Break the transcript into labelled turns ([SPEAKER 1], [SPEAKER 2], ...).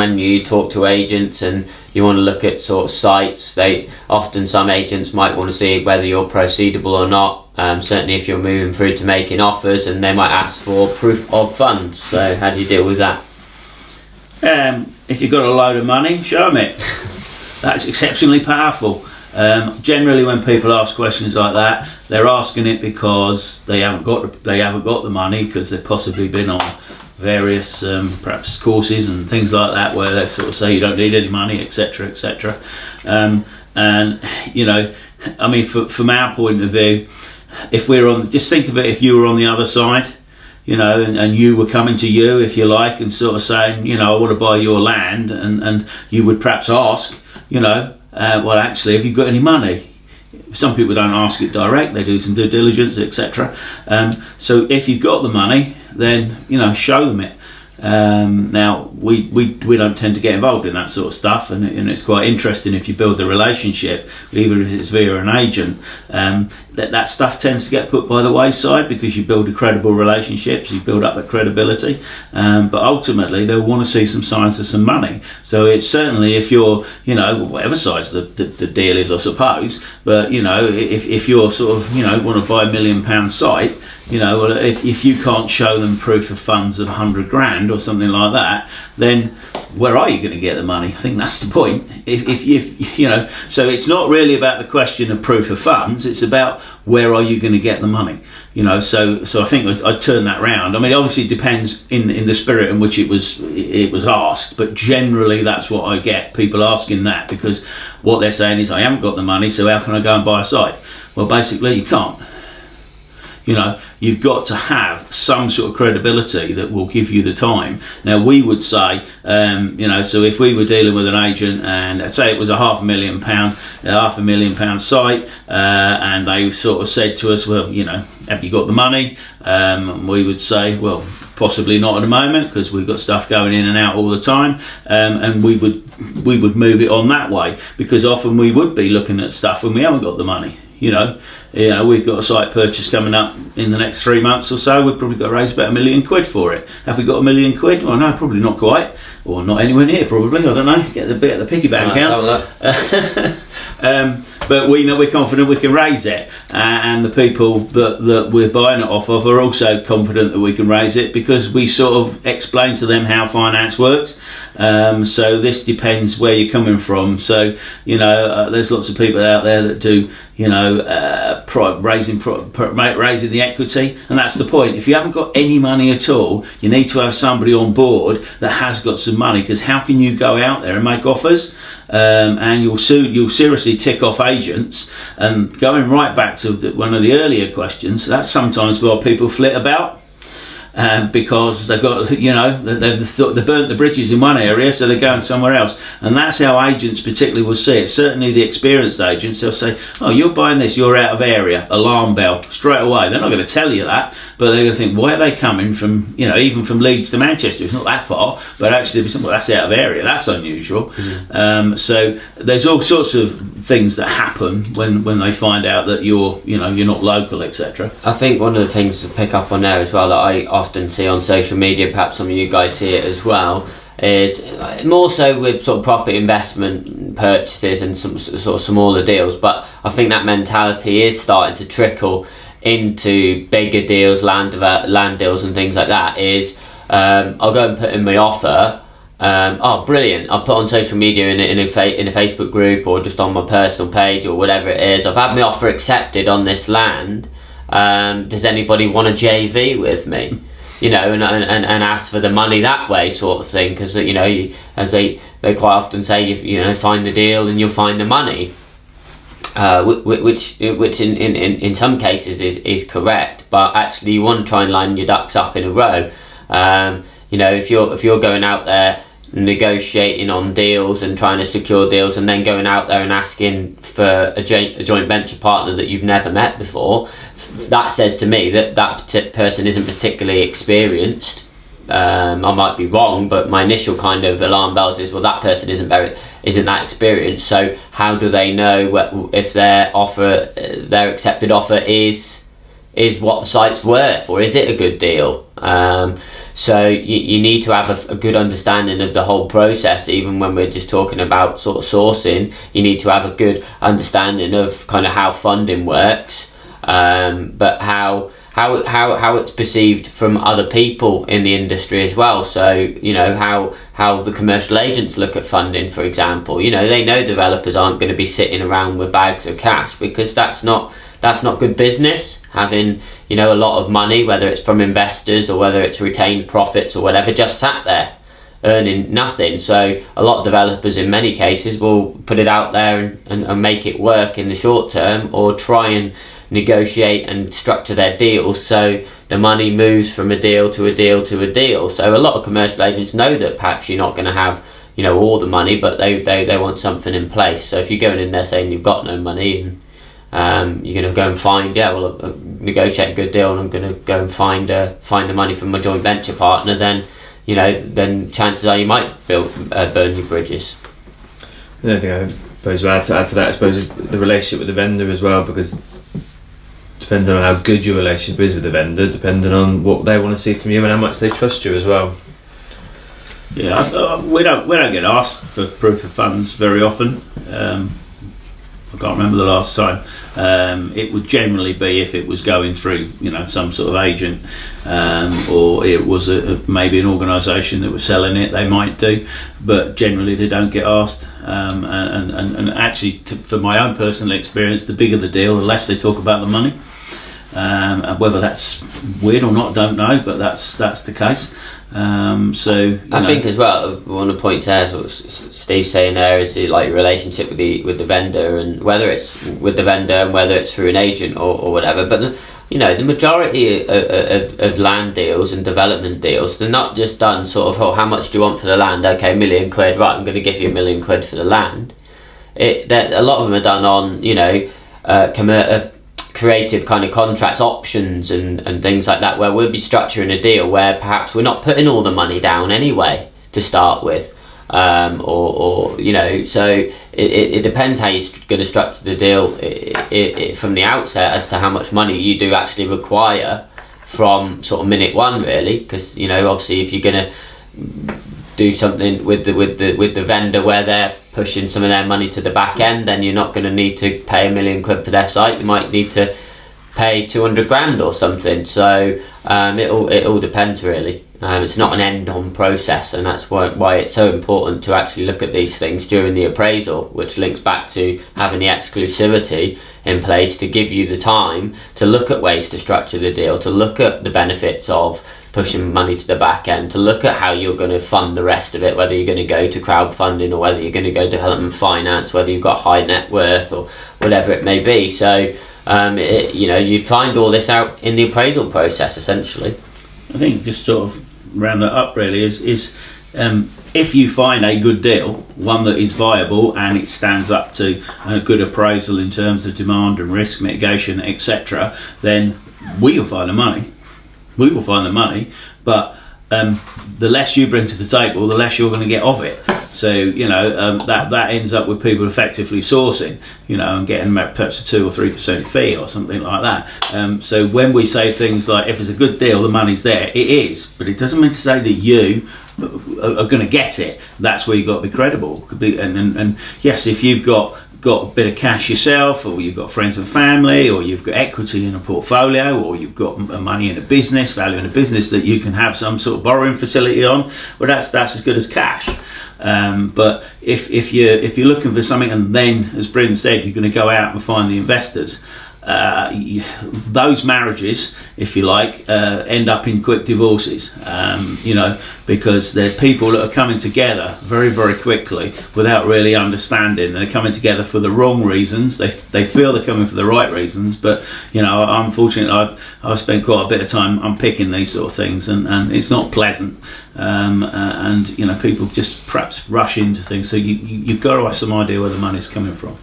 [SPEAKER 1] when you talk to agents and you want to look at sort of sites, some agents might want to see whether you're proceedable or not. Certainly if you're moving through to making offers, and they might ask for proof of funds. So how do you deal with that?
[SPEAKER 2] If you've got a load of money, show them it. That's exceptionally powerful. Generally when people ask questions like that, they're asking it because they haven't got the money, because they've possibly been on various perhaps courses and things like that where they sort of say you don't need any money, etc., etc. And you know, I mean, from our point of view, if we're on, just think of it, if you were on the other side, you know, and you were coming to you, if you like, and sort of saying, you know, I want to buy your land, and you would perhaps ask, you know, well, actually, have you got any money? Some people don't ask it direct, they do some due diligence, etc. So if you've got the money, then, you know, show them it. Now we don't tend to get involved in that sort of stuff, and it's quite interesting if you build the relationship, even if it's via an agent, that stuff tends to get put by the wayside, because you build a credible relationships, you build up that credibility, but ultimately they'll want to see some signs of some money. So it's certainly, if you're, you know, whatever size the deal is, I suppose, but you know, if you're sort of, you know, want to buy £1 million site, you know, well, if you can't show them proof of funds of 100 grand or something like that, then where are you going to get the money? I think that's the point. If you know, so it's not really about the question of proof of funds, it's about where are you going to get the money, you know. So I think I'd turn that round. I mean, obviously it depends in the spirit in which it was asked, but generally that's what I get, people asking that, because what they're saying is, I haven't got the money, so how can I go and buy a site? Well, basically you can't. You know, you've got to have some sort of credibility that will give you the time. Now, we would say, you know, so if we were dealing with an agent, and I'd say it was a £500,000 site, and they sort of said to us, well, you know, have you got the money? We would say, well, possibly not at the moment, because we've got stuff going in and out all the time, and we would move it on that way, because often we would be looking at stuff when we haven't got the money. You know, we've got a site purchase coming up in the next 3 months or so. We've probably got to raise about £1 million for it. Have we got £1 million? Well, no, probably not quite, or not anywhere near. Probably, I don't know. Get the piggy bank out. But we know, we're confident we can raise it, and the people that we're buying it off of are also confident that we can raise it, because we sort of explain to them how finance works. So this depends where you're coming from. So, you know, there's lots of people out there that do, you know, raising the equity, and that's the point. If you haven't got any money at all, you need to have somebody on board that has got some money, because how can you go out there and make offers, and you'll seriously tick off agents? And going right back to one of the earlier questions, that's sometimes why people flit about. Because they've got, you know, they've burnt the bridges in one area, so they're going somewhere else, and that's how agents particularly will see it. Certainly the experienced agents, they'll say, oh, you're buying this, you're out of area, alarm bell straight away. They're not going to tell you that, but they're going to think, why are they coming from, you know, even from Leeds to Manchester? It's not that far, but actually well, that's out of area, that's unusual. So there's all sorts of things that happen when they find out that you're not local, etc.
[SPEAKER 1] I think one of the things to pick up on there as well that I often see on social media, perhaps some of you guys see it as well, is more so with sort of property investment purchases and some sort of smaller deals, but I think that mentality is starting to trickle into bigger deals, land deals and things like that. Is I'll go and put in my offer, oh brilliant, I'll put on social media in a Facebook group, or just on my personal page, or whatever it is, I've had my offer accepted on this land, does anybody want a JV with me? You know, and ask for the money that way, sort of thing, because, you know, as they quite often say, you know, find the deal and you'll find the money, which in some cases is correct, but actually you want to try and line your ducks up in a row. You know, if you're going out there negotiating on deals and trying to secure deals, and then going out there and asking for a joint venture partner that you've never met before, that says to me that person isn't particularly experienced. I might be wrong, but my initial kind of alarm bells is, well, that person isn't that experienced, so how do they know if their accepted offer is is what the site's worth, or is it a good deal? So you need to have a good understanding of the whole process. Even when we're just talking about sort of sourcing, you need to have a good understanding of kind of how funding works, but how it's perceived from other people in the industry as well. So, you know, how the commercial agents look at funding, for example. You know, they know developers aren't going to be sitting around with bags of cash, because that's not good business. Having, you know, a lot of money, whether it's from investors or whether it's retained profits or whatever, just sat there earning nothing. So a lot of developers in many cases will put it out there and make it work in the short term, or try and negotiate and structure their deals so the money moves from a deal to a deal to a deal. So a lot of commercial agents know that perhaps you're not going to have, you know, all the money, but they want something in place. So if you're going in there saying you've got no money, and you're going to go and find, negotiate a good deal, and I'm going to go and find the money from my joint venture partner, then, you know, then chances are you might burn your bridges.
[SPEAKER 3] The other thing I suppose to add to that, I suppose, is the relationship with the vendor as well, because depending on how good your relationship is with the vendor, depending on what they want to see from you and how much they trust you as well.
[SPEAKER 2] Yeah, we don't get asked for proof of funds very often. I can't remember the last time. It would generally be if it was going through, you know, some sort of agent, or it was maybe an organisation that was selling it. They might do, but generally they don't get asked. And actually, for my own personal experience, the bigger the deal, the less they talk about the money. And whether that's weird or not, I don't know, but that's the case. I
[SPEAKER 1] think as well, one of the points there, what Steve's saying there, is like your relationship with the vendor, and whether it's with the vendor and whether it's through an agent or whatever. But you know, the majority of land deals and development deals, they're not just done sort of, oh, how much do you want for the land? Okay, £1 million, right, I'm going to give you £1 million for the land. A lot of them are done on, you know, creative kind of contracts, options and things like that, where we'll be structuring a deal where perhaps we're not putting all the money down anyway to start with, or you know, so it depends how you're going to structure the deal from the outset as to how much money you do actually require from sort of minute one, really, because, you know, obviously if you're going to do something with the vendor where they're pushing some of their money to the back end, then you're not going to need to pay £1 million for their site. You might need to pay 200 grand or something. So it all depends, really. It's not an end-on process, and that's why it's so important to actually look at these things during the appraisal, which links back to having the exclusivity in place to give you the time to look at ways to structure the deal, to look at the benefits of pushing money to the back end, to look at how you're going to fund the rest of it, whether you're going to go to crowdfunding or whether you're going to go development finance, whether you've got high net worth or whatever it may be. So you know, you find all this out in the appraisal process, essentially.
[SPEAKER 2] I think just sort of round that up, really, is if you find a good deal, one that is viable and it stands up to a good appraisal in terms of demand and risk mitigation, etc., then we will find the money. We will find the money, but the less you bring to the table, the less you're going to get of it. So, you know, that ends up with people effectively sourcing, you know, and getting perhaps a 2 or 3% fee or something like that. So when we say things like, if it's a good deal, the money's there, it is, but it doesn't mean to say that you are going to get it. That's where you've got to be credible. And yes, if you've got a bit of cash yourself, or you've got friends and family, or you've got equity in a portfolio, or you've got money in a business, value in a business that you can have some sort of borrowing facility on, well, that's as good as cash. But if you're looking for something, and then, as Bryn said, you're going to go out and find the investors, those marriages, if you like, end up in quick divorces, you know, because they're people that are coming together very, very quickly without really understanding. They're coming together for the wrong reasons. They feel they're coming for the right reasons, but, you know, unfortunately I've spent quite a bit of time unpicking these sort of things, and it's not pleasant. And you know, people just perhaps rush into things, so you've got to have some idea where the money's coming from.